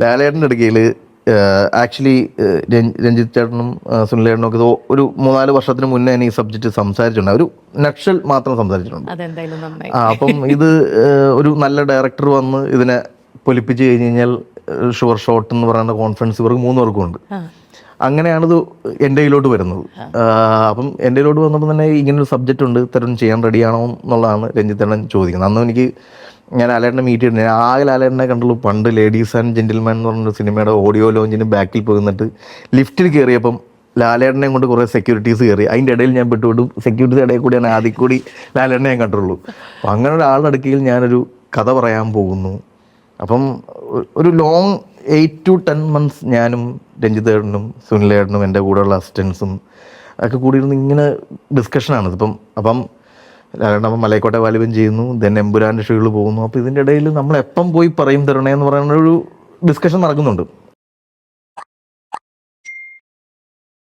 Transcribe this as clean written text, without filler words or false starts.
ലാലേട്ടൻ്റെ അടുക്കയിൽ ആക്ച്വലി രഞ്ജിത്ത് ചേട്ടനും സുനിലേട്ടനും ഒക്കെ ഇത് ഒരു 3-4 വർഷത്തിന് മുന്നേ തന്നെ ഈ സബ്ജക്റ്റ് സംസാരിച്ചിട്ടുണ്ട്. ഒരു നക്ഷൽ മാത്രം സംസാരിച്ചിട്ടുണ്ട്. അതെന്തായാലും നന്നായി. അപ്പം ഇത് ഒരു നല്ല ഡയറക്ടർ വന്ന് ഇതിനെ പൊലിപ്പിച്ച് കഴിഞ്ഞ് കഴിഞ്ഞാൽ ഷുവർ ഷോട്ട് എന്ന് പറയുന്ന കോൺഫിഡൻസ് ഇവർക്ക് 3 പേർക്കും ഉണ്ട്. അങ്ങനെയാണിത് എൻ്റെ കയ്യിലോട്ട് വരുന്നത്. അപ്പം എൻ്റെ കയ്യിലോട്ട് വന്നപ്പോൾ തന്നെ ഇങ്ങനൊരു സബ്ജക്റ്റ് ഉണ്ട്, തരുൺ ചെയ്യാൻ റെഡിയാണോ എന്നുള്ളതാണ് രഞ്ജിത്തേട്ടൻ ചോദിക്കുന്നത്. അന്ന് എനിക്ക് ഞാൻ ലാലേട്ടനെ മീറ്റ് ചെയ്തിട്ടുണ്ട്. ഞാൻ ആകെ ലാലേട്ടനെ കണ്ടുള്ളൂ പണ്ട് ലേഡീസ് ആൻഡ് ജെന്റിൽമാൻ എന്ന് പറഞ്ഞൊരു സിനിമയുടെ ഓഡിയോ ലോഞ്ചിന് ബാക്കിൽ പോയി നിന്നിട്ട് ലിഫ്റ്റിൽ കയറിയപ്പം ലാലേട്ടനെയും കൊണ്ട് കുറേ സെക്യൂരിറ്റീസ് കയറി. അതിൻ്റെ ഇടയിൽ ഞാൻ പെട്ടുവിടും. സെക്യൂരിറ്റിയുടെ ഇടയിൽ കൂടിയാണ് ആദ്യം കൂടി ലാലേട്ടനെ ഞാൻ കണ്ടുള്ളൂ. അപ്പം അങ്ങനെ ഒരാളുടെ അടുക്കയിൽ ഞാനൊരു കഥ പറയാൻ പോകുന്നു. അപ്പം ഒരു ലോങ് 8 to 10 months ഞാനും രഞ്ജിത്തേട്ടനും സുനിലേട്ടനും എൻ്റെ കൂടെയുള്ള അസിസ്റ്റൻസും ഒക്കെ കൂടിയിരുന്ന് ഇങ്ങനെ ഡിസ്കഷനാണ് അപ്പം ലാലേട്ടൻ മലയക്കോട്ടെ വാലിബൻ ചെയ്യുന്നു, ദെൻ എമ്പുരാൻ്റെ ഷോയിൽ പോകുന്നു. അപ്പോൾ ഇതിൻ്റെ ഇടയിൽ നമ്മൾ എപ്പം പോയി പറയും തരണേ എന്ന് പറയുന്ന ഒരു ഡിസ്കഷൻ നടക്കുന്നുണ്ട്.